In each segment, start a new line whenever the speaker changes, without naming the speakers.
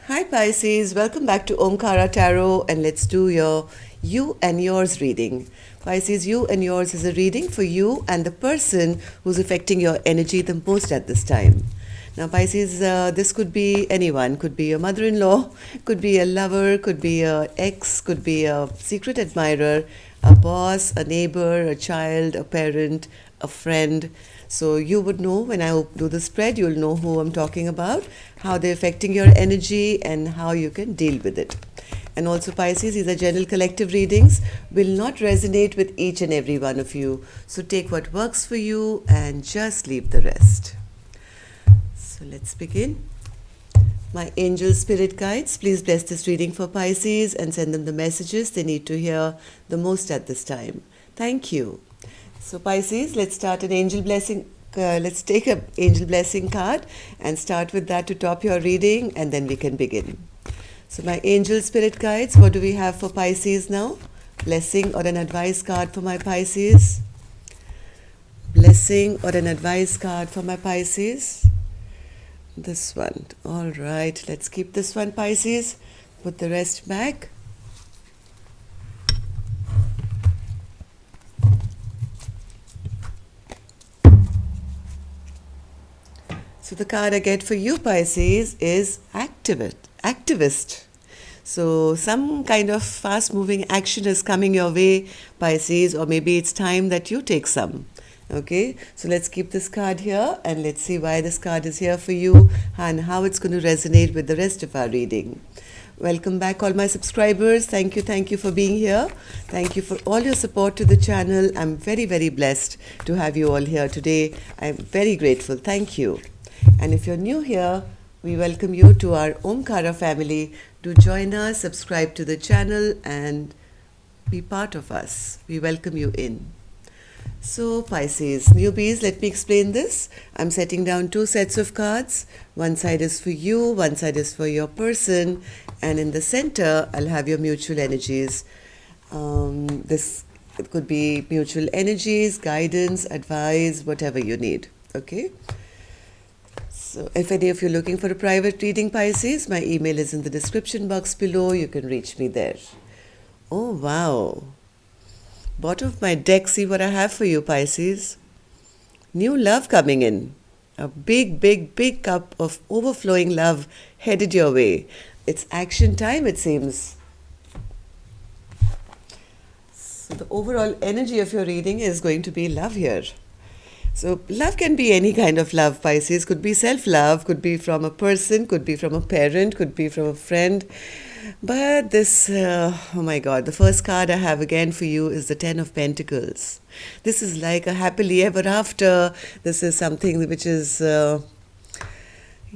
Hi Pisces, welcome back to Omkara Tarot and let's do your you and yours reading. Pisces, you and yours is a reading for you and the person who's affecting your energy the most at this time. Now Pisces, this could be anyone, could be a mother-in-law, could be a lover, could be a ex, could be a secret admirer, a boss, a neighbor, a child, a parent, a friend. So you would know when I do the spread, you'll know who I'm talking about, how they're affecting your energy and how you can deal with it. And also Pisces, these are general collective readings, will not resonate with each and every one of you. So take what works for you and just leave the rest. So let's begin. My angel spirit guides, please bless this reading for Pisces and send them the messages they need to hear the most at this time. Thank you. So Pisces, let's start an angel blessing. Let's take an angel blessing card and start with that to top your reading and then we can begin. So my angel spirit guides, what do we have for Pisces now? Blessing or an advice card for my Pisces? Blessing or an advice card for my Pisces? This one. All right, let's keep this one, Pisces. Put the rest back. So the card I get for you, Pisces, is activist. So some kind of fast-moving action is coming your way, Pisces, or maybe it's time that you take some. Okay, so let's keep this card here and let's see why this card is here for you and how it's going to resonate with the rest of our reading. Welcome back, all my subscribers. Thank you for being here. Thank you for all your support to the channel. I'm very, very blessed to have you all here today. I'm very grateful. Thank you. And if you're new here, we welcome you to our Omkara family. Do join us, subscribe to the channel and be part of us. We welcome you in. So Pisces, newbies, let me explain this. I'm setting down two sets of cards. One side is for you, one side is for your person, and in the center, I'll have your mutual energies. This it could be mutual energies, guidance, advice, whatever you need. Okay? So if any of you are looking for a private reading, Pisces, my email is in the description box below. You can reach me there. Oh, wow. Bottom of my deck, see what I have for you, Pisces. New love coming in. A big, big, big cup of overflowing love headed your way. It's action time, it seems. So the overall energy of your reading is going to be love here. So love can be any kind of love, Pisces. Could be self-love, could be from a person, could be from a parent, could be from a friend. But this, oh my God, the first card I have again for you is the Ten of Pentacles. This is like a happily ever after. This is something which is...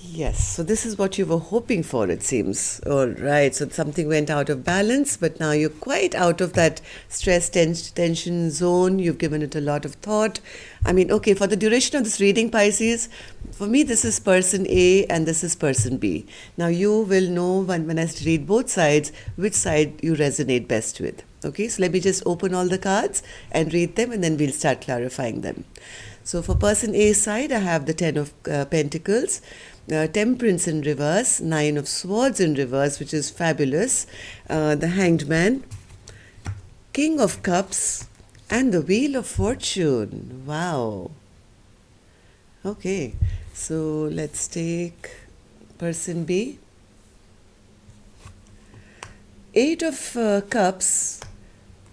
Yes, so this is what you were hoping for, it seems. All right, so something went out of balance, but now you're quite out of that stress, tension zone. You've given it a lot of thought. I mean, okay, for the duration of this reading, Pisces, for me, this is person A and this is person B. Now, you will know when I read both sides, which side you resonate best with. Okay, so let me just open all the cards and read them and then we'll start clarifying them. So for person A side, I have the Ten of Pentacles, Temperance in reverse, Nine of Swords in reverse, which is fabulous, the Hanged Man, King of Cups, and the Wheel of Fortune. Wow. Okay, so let's take person B. Eight of Cups,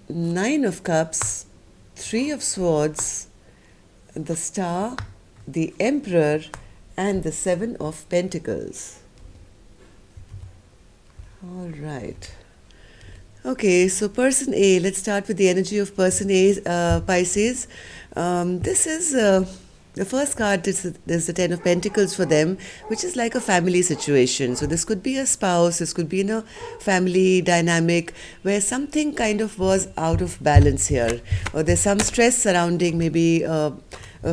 Nine of Cups, Three of Swords, the Star, the Emperor, and the Seven of Pentacles. All right. Okay, so person A, let's start with the energy of person A, Pisces. This is the first card, there's the Ten of Pentacles for them, which is like a family situation. So this could be a spouse, this could be in a family dynamic where something kind of was out of balance here. Or there's some stress surrounding maybe a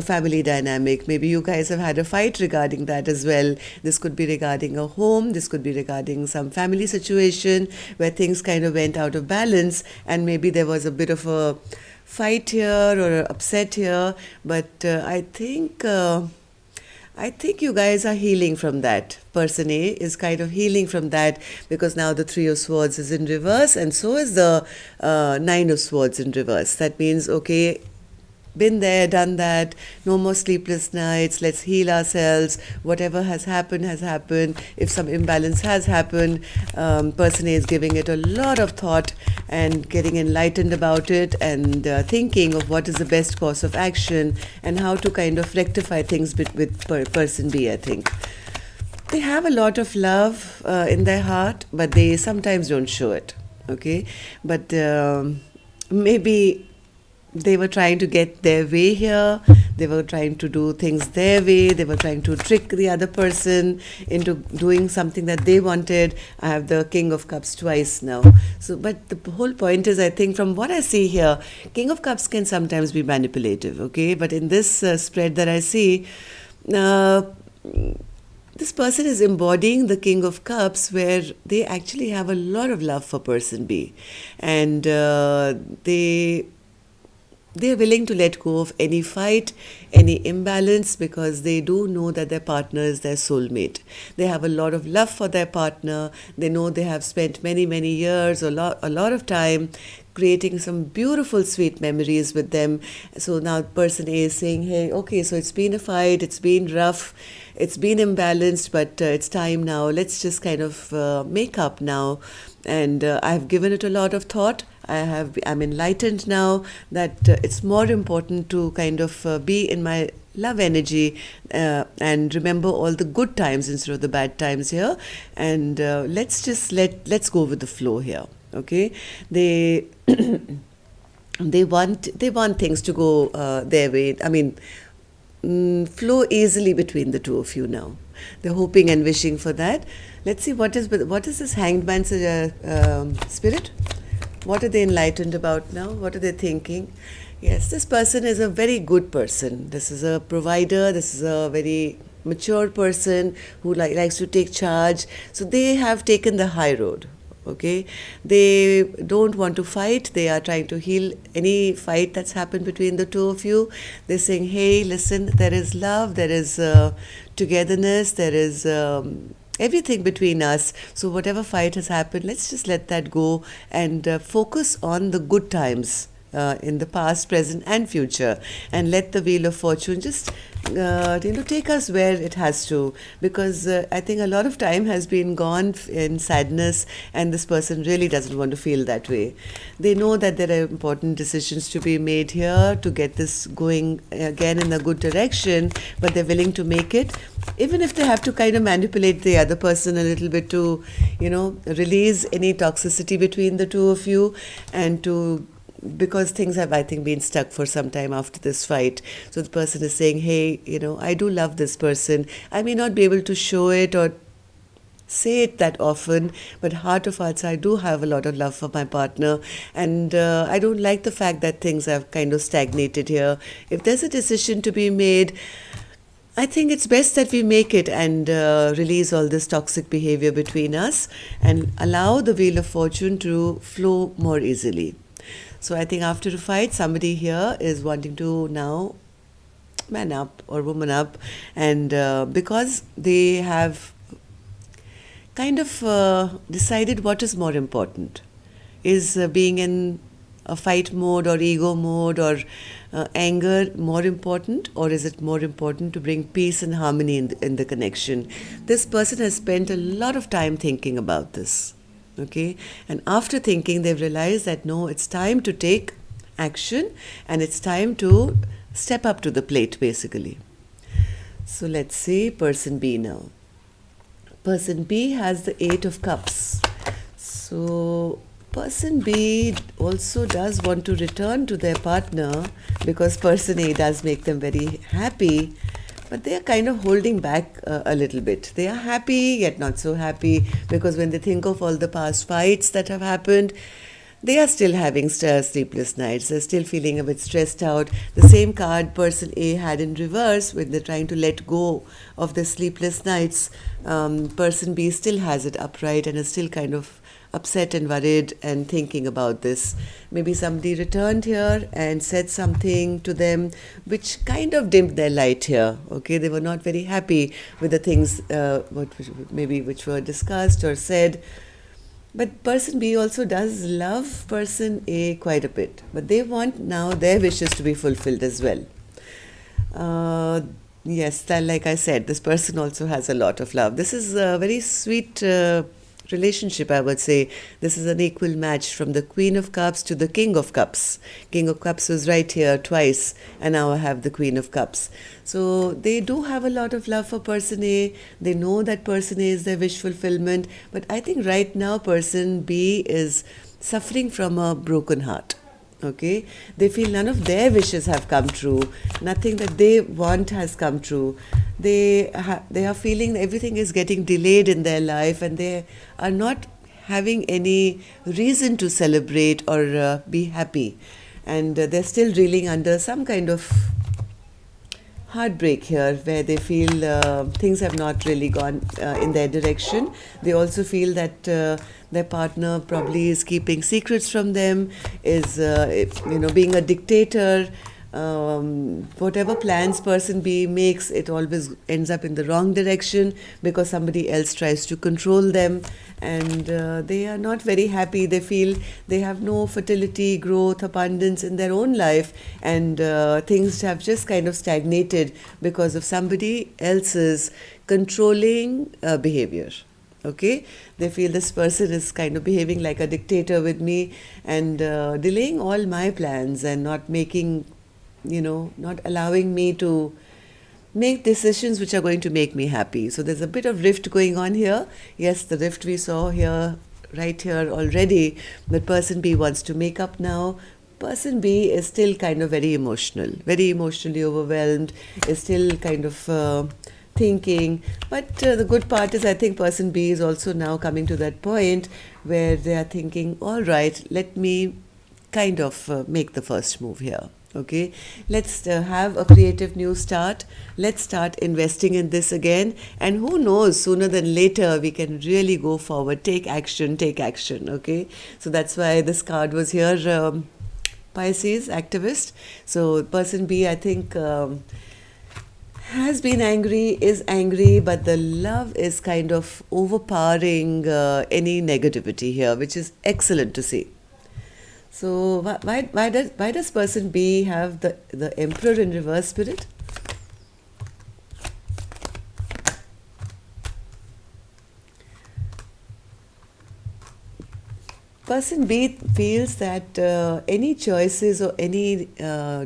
family dynamic. Maybe you guys have had a fight regarding that as well. This could be regarding a home, this could be regarding some family situation where things kind of went out of balance and maybe there was a bit of a fight here or upset here, but I think I think you guys are healing from that. Person A is kind of healing from that because now the Three of Swords is in reverse and so is the Nine of Swords in reverse. That means, okay, been there, done that, no more sleepless nights, let's heal ourselves. Whatever has happened has happened. If some imbalance has happened, person A is giving it a lot of thought and getting enlightened about it and thinking of what is the best course of action and how to kind of rectify things with person B, I think. They have a lot of love in their heart, but they sometimes don't show it, okay? But maybe they were trying to get their way here. They were trying to do things their way. They were trying to trick the other person into doing something that they wanted. I have the King of Cups twice now. So, but the whole point is, I think from what I see here, King of Cups can sometimes be manipulative, okay? But in this spread that I see, this person is embodying the King of Cups where they actually have a lot of love for person B. And they're willing to let go of any fight, any imbalance because they do know that their partner is their soulmate. They have a lot of love for their partner. They know they have spent many, many years, a lot of time creating some beautiful, sweet memories with them. So now person A is saying, hey, okay, so it's been a fight, it's been rough, it's been imbalanced, but it's time now. Let's just kind of make up now. And I've given it a lot of thought. I'm enlightened now that it's more important to kind of be in my love energy and remember all the good times instead of the bad times here. And let's go with the flow here. Okay, they they want things to go their way. I mean, flow easily between the two of you now. They're hoping and wishing for that. Let's see what is this Hanged Man's spirit. What are they enlightened about now? What are they thinking? Yes, this person is a very good person. This is a provider. This is a very mature person who likes to take charge. So they have taken the high road. Okay, they don't want to fight. They are trying to heal any fight that's happened between the two of you. They're saying, hey, listen, there is love, there is togetherness, there is everything between us. So whatever fight has happened, let's just let that go and focus on the good times in the past, present and future, and let the Wheel of Fortune just take us where it has to, because I think a lot of time has been gone in sadness and this person really doesn't want to feel that way. They know that there are important decisions to be made here to get this going again in a good direction, but they're willing to make it, even if they have to kind of manipulate the other person a little bit to, release any toxicity between the two of you and to, because things have, I think, been stuck for some time after this fight. So the person is saying, hey, I do love this person. I may not be able to show it or say it that often, but heart of hearts, I do have a lot of love for my partner. And I don't like the fact that things have kind of stagnated here. If there's a decision to be made, I think it's best that we make it and release all this toxic behavior between us and allow the Wheel of Fortune to flow more easily. So I think after a fight, somebody here is wanting to now man up or woman up, and because they have kind of decided what is more important. Is being in a fight mode or ego mode or anger more important, or is it more important to bring peace and harmony in the connection? This person has spent a lot of time thinking about this. Okay, and after thinking, they've realized that no, it's time to take action and it's time to step up to the plate, basically. So let's see person B now. Person B has the 8 of Cups. So person B also does want to return to their partner because person A does make them very happy. But they are kind of holding back a little bit. They are happy, yet not so happy, because when they think of all the past fights that have happened, they are still having sleepless nights. They're still feeling a bit stressed out. The same card person A had in reverse when they're trying to let go of the sleepless nights. Person B still has it upright and is still kind of upset and worried and thinking about this. Maybe somebody returned here and said something to them which kind of dimmed their light here. Okay, they were not very happy with the things which were discussed or said. But person B also does love person A quite a bit. But they want now their wishes to be fulfilled as well. Yes, like I said, this person also has a lot of love. This is a very sweet relationship, I would say. This is an equal match from the Queen of Cups to the King of Cups. King of Cups was right here twice, and now I have the Queen of Cups. So they do have a lot of love for person A. They know that person A is their wish fulfillment. But I think right now person B is suffering from a broken heart. Okay, they feel none of their wishes have come true. Nothing that they want has come true. They are feeling everything is getting delayed in their life, and they are not having any reason to celebrate or be happy. And they're still reeling under some kind of heartbreak here, where they feel things have not really gone in their direction. They also feel that their partner probably is keeping secrets from them, is being a dictator. Whatever plans person B makes, it always ends up in the wrong direction because somebody else tries to control them, and they are not very happy. They feel they have no fertility, growth, abundance in their own life, and things have just kind of stagnated because of somebody else's controlling behavior. Okay, they feel this person is kind of behaving like a dictator with me and delaying all my plans and not making, not allowing me to make decisions which are going to make me happy. So there's a bit of rift going on here. Yes, the rift we saw here, right here already, but person B wants to make up now. Person B is still kind of very emotionally overwhelmed, is still kind of thinking. But the good part is I think person B is also now coming to that point where they are thinking, all right, let me kind of make the first move here. Okay, let's have a creative new start. Let's start investing in this again. And who knows, sooner than later, we can really go forward. Take action. Okay, so that's why this card was here, Pisces, activist. So person B, I think, has been angry, is angry, but the love is kind of overpowering any negativity here, which is excellent to see. So why does person B have the Emperor in reverse, Spirit? Person B feels that any choices or any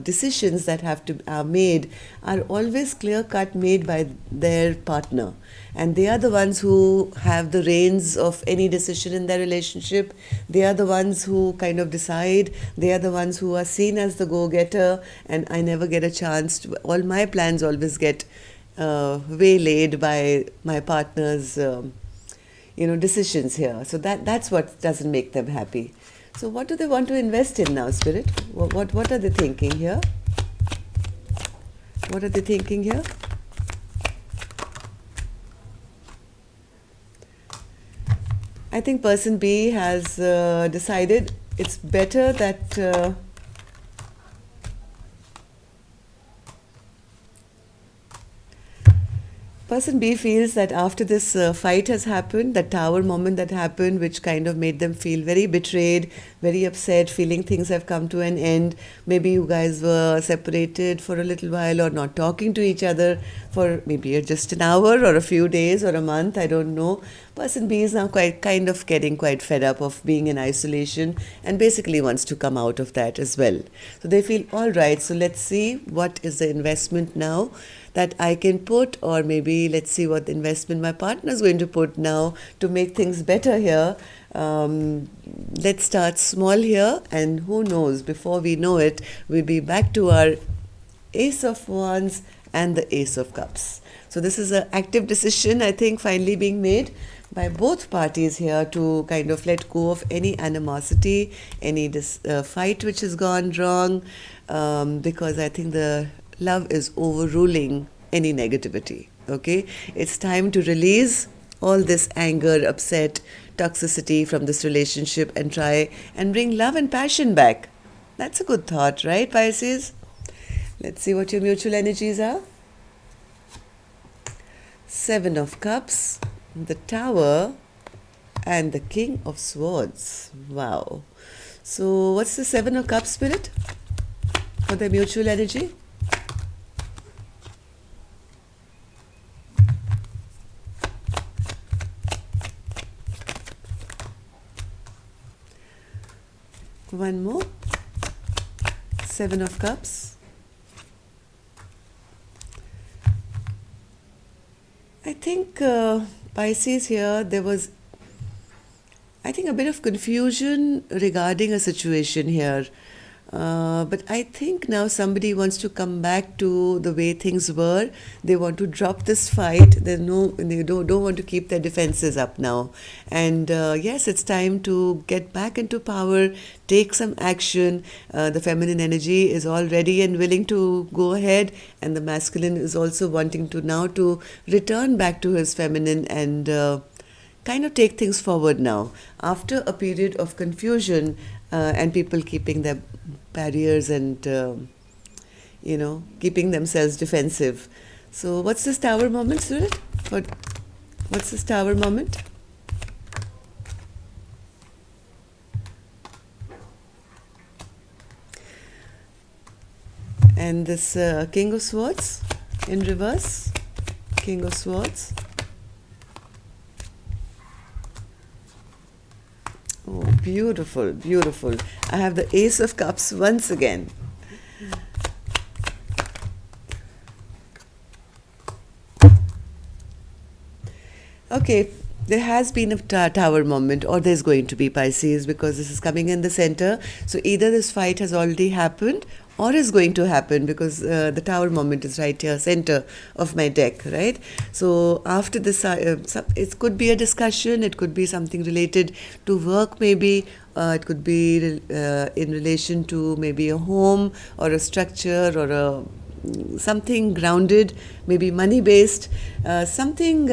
decisions that are made are always clear-cut made by their partner. And they are the ones who have the reins of any decision in their relationship. They are the ones who kind of decide. They are the ones who are seen as the go-getter, and I never get a chance to. All my plans always get waylaid by my partner's decisions here. So that's what doesn't make them happy. So what do they want to invest in now, Spirit? What are they thinking here? What are they thinking here? I think person B has decided it's better that person B feels that after this fight has happened, the tower moment that happened, which kind of made them feel very betrayed, very upset, feeling things have come to an end. Maybe you guys were separated for a little while or not talking to each other for maybe just an hour or a few days or a month, I don't know. Person B is now kind of getting quite fed up of being in isolation and basically wants to come out of that as well. So they feel, all right, so let's see what is the investment now that I can put, or maybe let's see what investment my partner is going to put now to make things better here. Let's start small here, and who knows, before we know it, we'll be back to our Ace of Wands and the Ace of Cups. So this is an active decision, I think, finally being made by both parties here to kind of let go of any animosity, any fight which has gone wrong, because I think the love is overruling any negativity. Okay, it's time to release all this anger, upset, toxicity from this relationship and try and bring love and passion back. That's a good thought, right, Pisces? Let's see what your mutual energies are. Seven of Cups, the Tower, and the King of Swords. Wow. So what's the Seven of Cups, Spirit, for the mutual energy? One more. Seven of Cups. I think Pisces here, there was, I think, a bit of confusion regarding a situation here. But I think now somebody wants to come back to the way things were. They want to drop this fight. They don't want to keep their defenses up now. And yes, it's time to get back into power, take some action. The feminine energy is all ready and willing to go ahead, and the masculine is also wanting to now to return back to his feminine and kind of take things forward now after a period of confusion and people keeping their barriers and keeping themselves defensive. So what's this Tower moment, Surit? What's this Tower moment? And this King of Swords in reverse. King of Swords. Oh, beautiful, beautiful. I have the Ace of Cups once again. Okay, there has been a tower moment, or there's going to be, Pisces, because this is coming in the center. So either this fight has already happened or is going to happen, because the tower moment is right here, center of my deck, right? So after this, it could be a discussion, it could be something related to work maybe, it could be in relation to maybe a home or a structure or something grounded, maybe money-based, something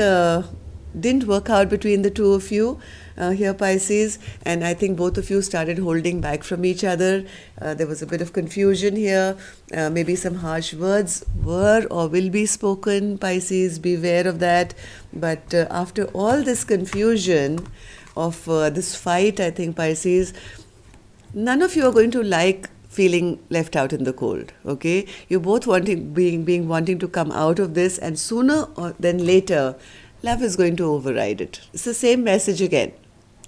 didn't work out between the two of you. Here, Pisces, and I think both of you started holding back from each other. There was a bit of confusion here. Maybe some harsh words were or will be spoken, Pisces, beware of that. But after all this confusion of this fight, I think, Pisces, none of you are going to like feeling left out in the cold. Okay, you're both wanting to come out of this, and sooner than later love is going to override it. It's the same message again.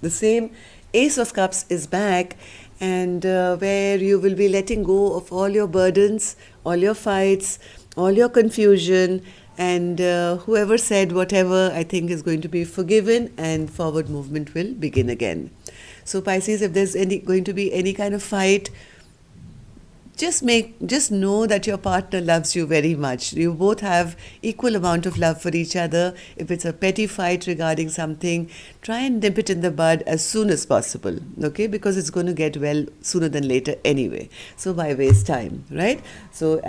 The same Ace of Cups is back, and where you will be letting go of all your burdens, all your fights, all your confusion, and whoever said whatever, I think, is going to be forgiven, and forward movement will begin again. So Pisces, if there's going to be any kind of fight, just know that your partner loves you very much. You both have equal amount of love for each other. If it's a petty fight regarding something, try and nip it in the bud as soon as possible, okay? Because it's going to get well sooner than later anyway. So why waste time, right? So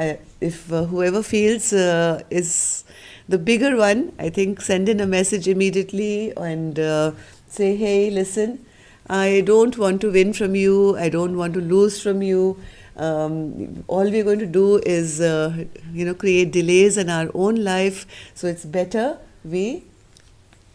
if whoever feels is the bigger one, I think send in a message immediately and say, hey, listen, I don't want to win from you. I don't want to lose from you. All we're going to do is, create delays in our own life. So it's better we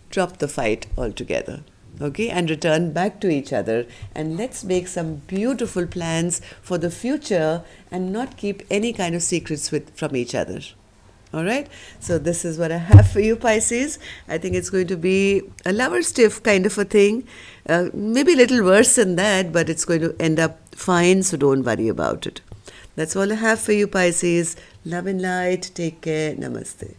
drop the fight altogether, okay, and return back to each other. And let's make some beautiful plans for the future and not keep any kind of secrets from each other. All right, so this is what I have for you, Pisces. I think it's going to be a lover stiff kind of a thing, maybe a little worse than that, but it's going to end up fine, so don't worry about it. That's all I have for you, Pisces. Love and light. Take care. Namaste.